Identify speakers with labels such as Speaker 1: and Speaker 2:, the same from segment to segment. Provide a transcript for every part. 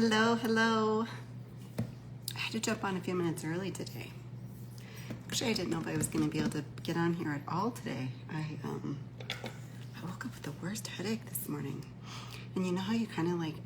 Speaker 1: Hello. I had to jump on a few minutes early today. Actually, I didn't know if I was going to be able to get on here at all today. I woke up with the worst headache this morning. And you know how you kind of like,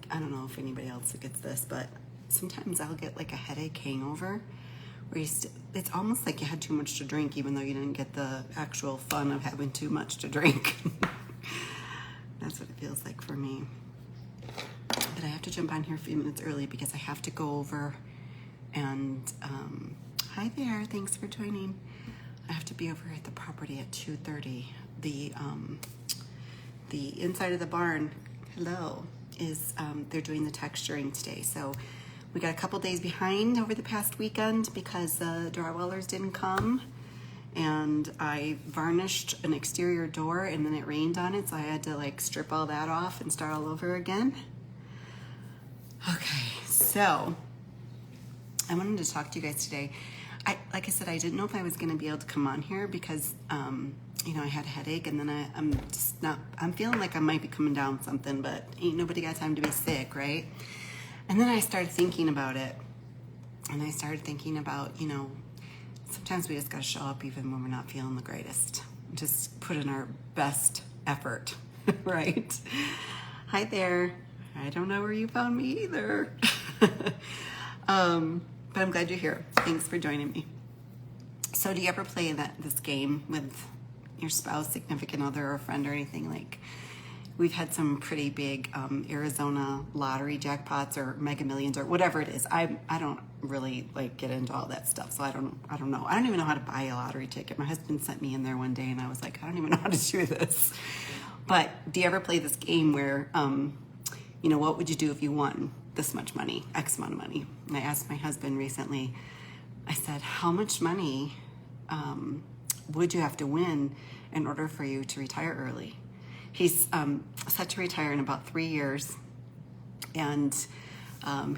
Speaker 1: I don't know if anybody else gets this, but sometimes I'll get like a headache hangover where it's almost like you had too much to drink even though you didn't get the actual fun of having too much to drink. That's what it feels like for me. But I have to jump on here a few minutes early because I have to go over and, hi there, thanks for joining. I have to be over at the property at 2:30. The inside of the barn, is, they're doing the texturing today. So we got a couple days behind over the past weekend because the drywallers didn't come. And I varnished an exterior door and then it rained on it. So I had to like strip all that off and start all over again. Okay, so I wanted to talk to you guys today. Like I said, I didn't know if I was going to be able to come on here because, I had a headache and then I'm feeling like I might be coming down with something, but ain't nobody got time to be sick, right? And then I started thinking about it. And I started thinking about, sometimes we just got to show up even when we're not feeling the greatest. Just put in our best effort, right? Hi there. I don't know where you found me either. But I'm glad you're here. Thanks for joining me. So do you ever play this game with your spouse, significant other, or friend, or anything? Like, we've had some pretty big Arizona lottery jackpots or Mega Millions or whatever it is. I don't really like get into all that stuff, so I don't know. I don't even know how to buy a lottery ticket. My husband sent me in there one day, and I was like, I don't even know how to do this. But do you ever play this game where what would you do if you won this much money, X amount of money? And I asked my husband recently, I said, how much money would you have to win in order for you to retire early? He's set to retire in about 3 years. And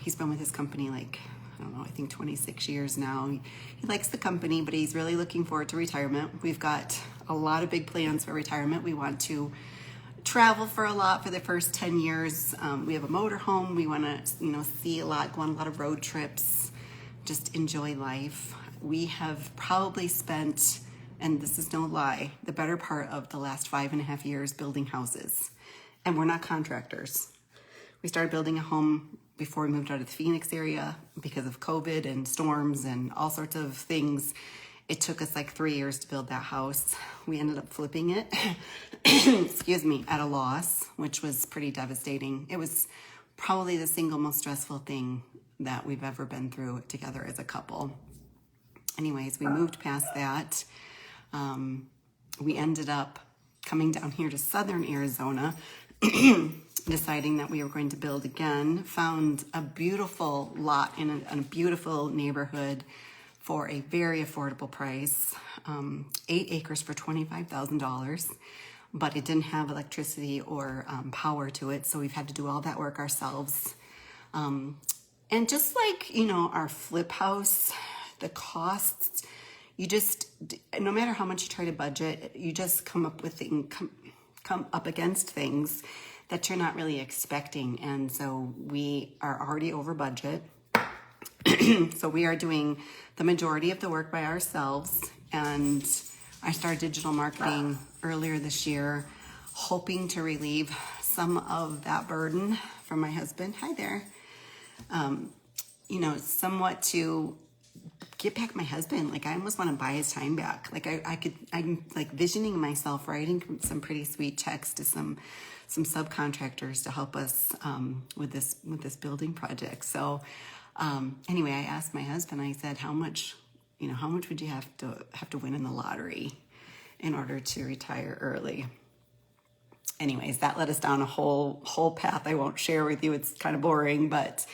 Speaker 1: he's been with his company I think 26 years now. He likes the company, but he's really looking forward to retirement. We've got a lot of big plans for retirement. We want to travel for a lot for the first 10 years. We have a motorhome. We want to, see a lot, go on a lot of road trips, just enjoy life. We have probably spent, and this is no lie, the better part of the last 5.5 years building houses. And we're not contractors. We started building a home before we moved out of the Phoenix area because of COVID and storms and all sorts of things. It took us like 3 years to build that house. We ended up flipping it, at a loss, which was pretty devastating. It was probably the single most stressful thing that we've ever been through together as a couple. Anyways, we moved past that. We ended up coming down here to southern Arizona, deciding that we were going to build again, found a beautiful lot in a beautiful neighborhood for a very affordable price, 8 acres for $25,000, but it didn't have electricity or power to it, so we've had to do all that work ourselves. And just like, our flip house, the costs, no matter how much you try to budget, you just come up against things that you're not really expecting. And so we are already over budget. So we are doing the majority of the work by ourselves. And I started digital marketing earlier this year, hoping to relieve some of that burden from my husband. Hi there. Somewhat to get back my husband. Like, I almost want to buy his time back. Like, I'm like visioning myself writing some pretty sweet checks to some subcontractors to help us with this building project. So anyway, I asked my husband, I said, how much would you have to win in the lottery in order to retire early? Anyways, that led us down a whole path I won't share with you. It's kind of boring, but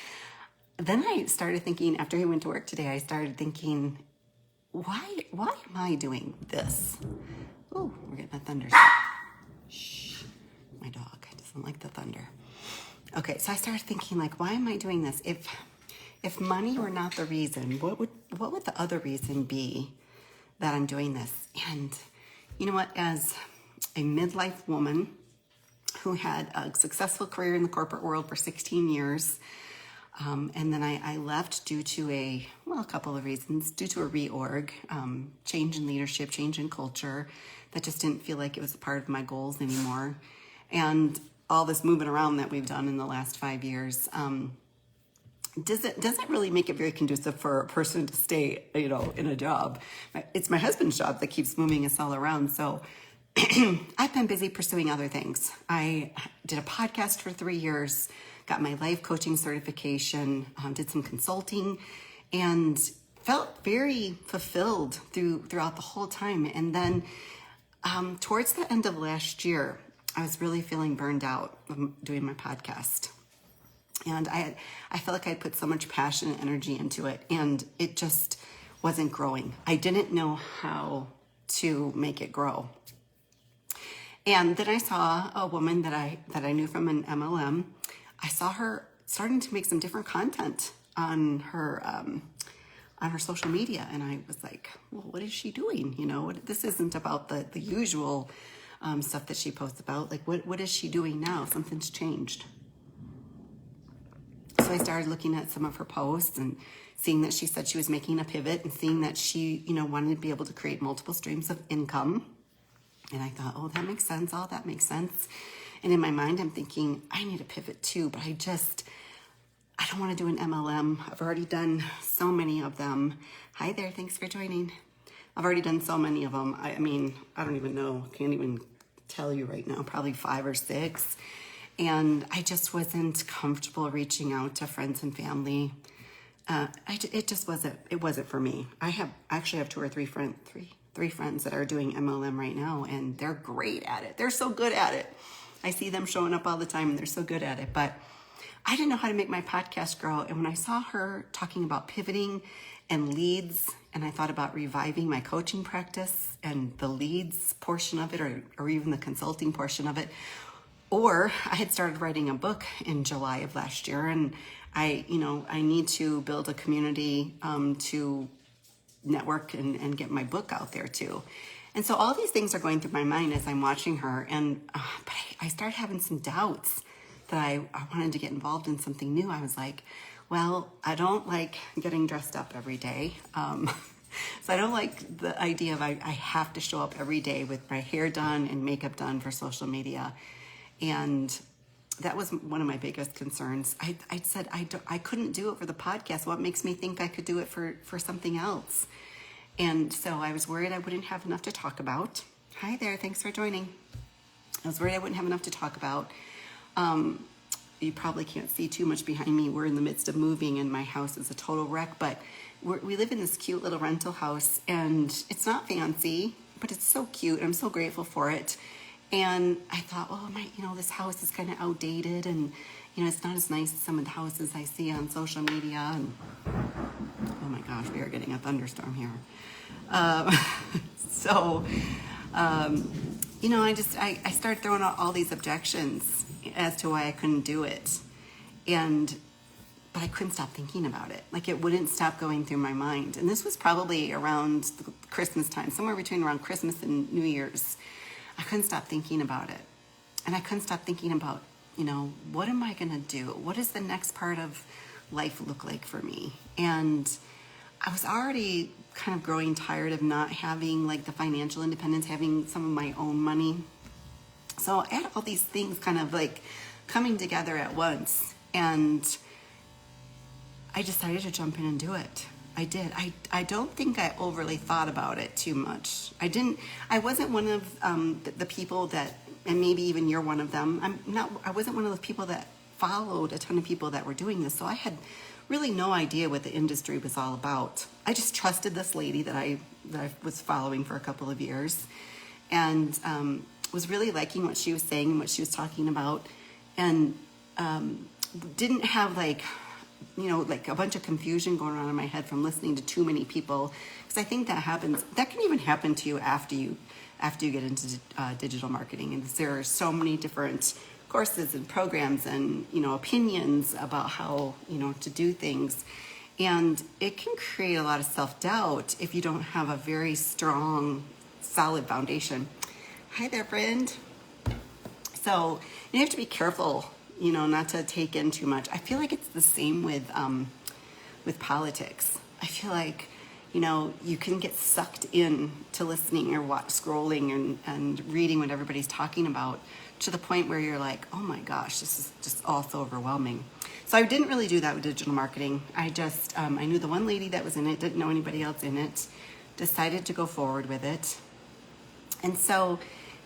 Speaker 1: then I started thinking, after he went to work today, I started thinking, why am I doing this? Oh, we're getting a thunderstorm. Shh, my dog doesn't like the thunder. Okay, so I started thinking, why am I doing this? If money were not the reason, what would the other reason be that I'm doing this? And you know what? As a midlife woman who had a successful career in the corporate world for 16 years. And then I left due to a couple of reasons, due to a reorg, change in leadership, change in culture that just didn't feel like it was a part of my goals anymore. And all this moving around that we've done in the last 5 years, doesn't really make it very conducive for a person to stay, in a job. It's my husband's job that keeps moving us all around. So I've been busy pursuing other things. I did a podcast for 3 years, got my life coaching certification, did some consulting, and felt very fulfilled throughout the whole time. And then towards the end of last year, I was really feeling burned out doing my podcast. And I felt like I put so much passion and energy into it, and it just wasn't growing. I didn't know how to make it grow. And then I saw a woman that I knew from an MLM. I saw her starting to make some different content on her social media, and I was like, well, what is she doing? This isn't about the usual stuff that she posts about. Like, what is she doing now? Something's changed. So I started looking at some of her posts and seeing that she said she was making a pivot, and seeing that she, wanted to be able to create multiple streams of income. And I thought, oh, that makes sense. All that makes sense. And in my mind, I'm thinking, I need a pivot too, but I don't want to do an MLM. I've already done so many of them. Hi there. Thanks for joining. I've already done so many of them. I mean, I don't even know. Can't even tell you right now. Probably 5 or 6. And I just wasn't comfortable reaching out to friends and family. It wasn't for me. I actually have 2 or 3 friends that are doing MLM right now, and they're great at it. They're so good at it. I see them showing up all the time, and they're so good at it. But I didn't know how to make my podcast grow. And when I saw her talking about pivoting and leads, and I thought about reviving my coaching practice and the leads portion of it, or even the consulting portion of it, or I had started writing a book in July of last year, and I need to build a community to network and get my book out there too. And so all these things are going through my mind as I'm watching her, and but I started having some doubts that I wanted to get involved in something new. I was like, well, I don't like getting dressed up every day. So I don't like the idea of I have to show up every day with my hair done and makeup done for social media. And that was one of my biggest concerns. I said I couldn't do it for the podcast. What makes me think I could do it for something else? And so I was worried I wouldn't have enough to talk about. Hi there, thanks for joining. I was worried I wouldn't have enough to talk about. You probably can't see too much behind me. We're in the midst of moving, and my house is a total wreck, but we live in this cute little rental house, and it's not fancy, but it's so cute. I'm so grateful for it. And I thought, well, this house is kind of outdated, and, it's not as nice as some of the houses I see on social media. And oh my gosh, we are getting a thunderstorm here. I started throwing out all these objections as to why I couldn't do it. But I couldn't stop thinking about it. Like, it wouldn't stop going through my mind. And this was probably around the Christmas time, somewhere between around Christmas and New Year's. I couldn't stop thinking about it. And I couldn't stop thinking about, what am I going to do? What does the next part of life look like for me? And I was already kind of growing tired of not having like the financial independence, having some of my own money. So I had all these things kind of like coming together at once. And I decided to jump in and do it. I did. I don't think I overly thought about it too much. I wasn't one of the people that, and maybe even you're one of them. I wasn't one of the people that followed a ton of people that were doing this. So I had really no idea what the industry was all about. I just trusted this lady that I was following for a couple of years, and was really liking what she was saying and what she was talking about, and didn't have like a bunch of confusion going on in my head from listening to too many people, because I think that happens. That can even happen to you after you get into digital marketing, and there are so many different courses and programs and opinions about how to do things, and it can create a lot of self-doubt if you don't have a very strong, solid foundation. Hi there, friend. So you have to be careful, not to take in too much. I feel like it's the same with politics. I feel like, you can get sucked in to listening or scrolling and reading what everybody's talking about to the point where you're like, oh my gosh, this is just all so overwhelming. So I didn't really do that with digital marketing. I just, I knew the one lady that was in it, didn't know anybody else in it, decided to go forward with it. And so,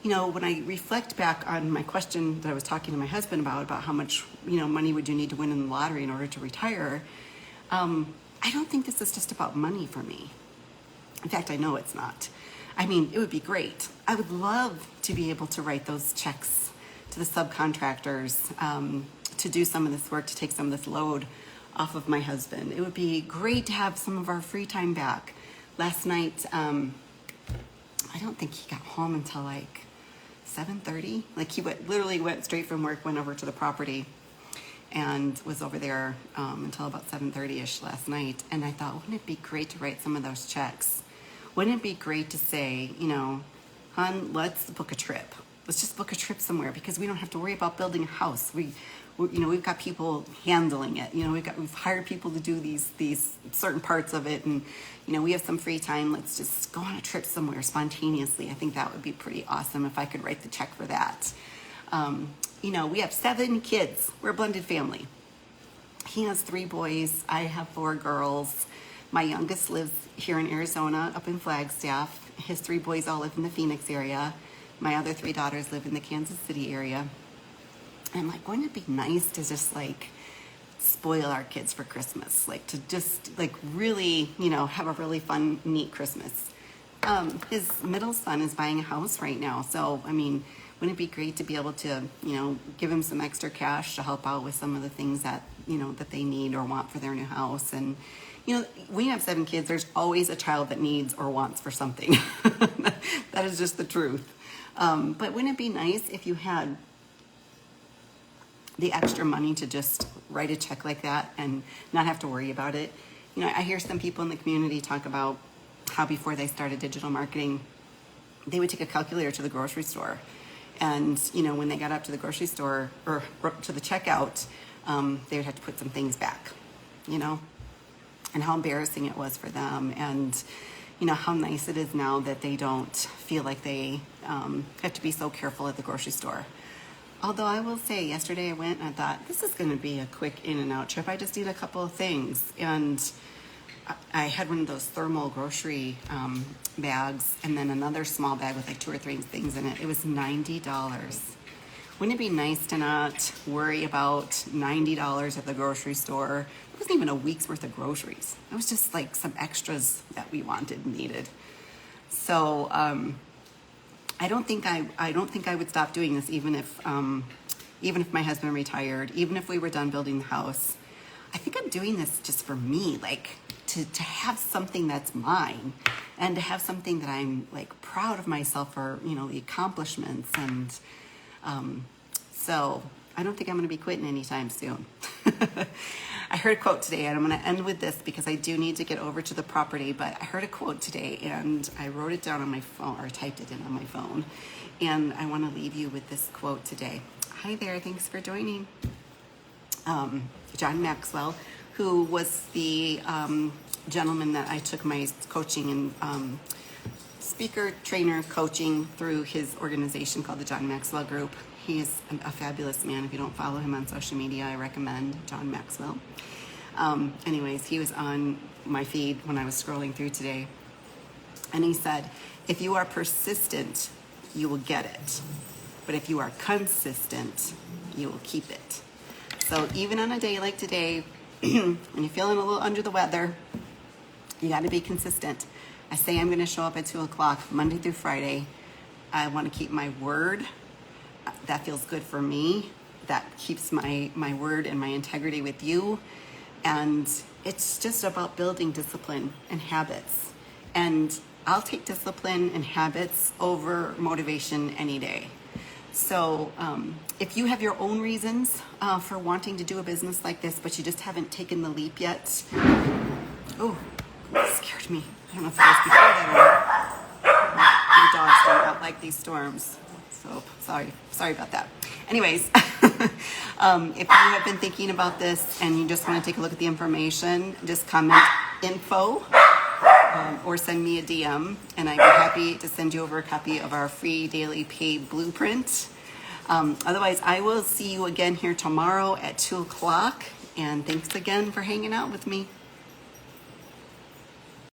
Speaker 1: when I reflect back on my question that I was talking to my husband about how much, money would you need to win in the lottery in order to retire, I don't think this is just about money for me. In fact, I know it's not. I mean, it would be great. I would love to be able to write those checks to the subcontractors, to do some of this work, to take some of this load off of my husband. It would be great to have some of our free time back. Last night, I don't think he got home until like 7:30. Like he literally went straight from work, went over to the property, and was over there until about 7:30ish last night. And I thought, wouldn't it be great to write some of those checks? Wouldn't it be great to say, hon, let's book a trip. Let's just book a trip somewhere because we don't have to worry about building a house. We've got people handling it. We've hired people to do these certain parts of it, and we have some free time. Let's just go on a trip somewhere spontaneously. I think that would be pretty awesome if I could write the check for that. We have 7 kids. We're a blended family. He has 3 boys. I have 4 girls. My youngest lives here in Arizona, up in Flagstaff. His 3 boys all live in the Phoenix area. My other 3 daughters live in the Kansas City area. And I'm like, wouldn't it be nice to just spoil our kids for Christmas? To just really, have a really fun, neat Christmas. His middle son is buying a house right now. So, wouldn't it be great to be able to, give him some extra cash to help out with some of the things that, that they need or want for their new house? And, when you have 7 kids, there's always a child that needs or wants for something. That is just the truth. But wouldn't it be nice if you had the extra money to just write a check like that and not have to worry about it? I hear some people in the community talk about how before they started digital marketing, they would take a calculator to the grocery store. And, when they got up to the grocery store or to the checkout, they would have to put some things back, and how embarrassing it was for them. And, how nice it is now that they don't feel like they have to be so careful at the grocery store. Although I will say, yesterday I went and I thought, this is going to be a quick in and out trip. I just need a couple of things. And I had one of those thermal grocery bags and then another small bag with 2 or 3 things in it. It was $90. Wouldn't it be nice to not worry about $90 at the grocery store? It wasn't even a week's worth of groceries. It was just some extras that we wanted and needed. So I don't think I would stop doing this even if my husband retired, even if we were done building the house. I think I'm doing this just for me, to have something that's mine and to have something that I'm proud of myself for, the accomplishments. And so I don't think I'm going to be quitting anytime soon. I heard a quote today, and I'm going to end with this because I do need to get over to the property, but I heard a quote today and I wrote it down on my phone, or typed it in on my phone, and I want to leave you with this quote today. Hi there, thanks for joining. John Maxwell, who was the gentleman that I took my coaching and speaker trainer coaching through his organization called the John Maxwell Group. He is a fabulous man. If you don't follow him on social media, I recommend John Maxwell. Anyways, he was on my feed when I was scrolling through today. And he said, if you are persistent, you will get it. But if you are consistent, you will keep it. So even on a day like today, when you're feeling a little under the weather, you got to be consistent. I say I'm going to show up at 2 o'clock Monday through Friday. I want to keep my word. That feels good for me. That keeps my word and my integrity with you. And it's just about building discipline and habits. And I'll take discipline and habits over motivation any day. So if you have your own reasons for wanting to do a business like this, but you just haven't taken the leap yet. Oh, that scared me. I don't know if it was before that or not. My dogs don't like these storms. So sorry about that. Anyways, if you have been thinking about this and you just want to take a look at the information, just comment info or send me a DM, and I'd be happy to send you over a copy of our free daily pay blueprint. Otherwise, I will see you again here tomorrow at 2 o'clock, and thanks again for hanging out with me.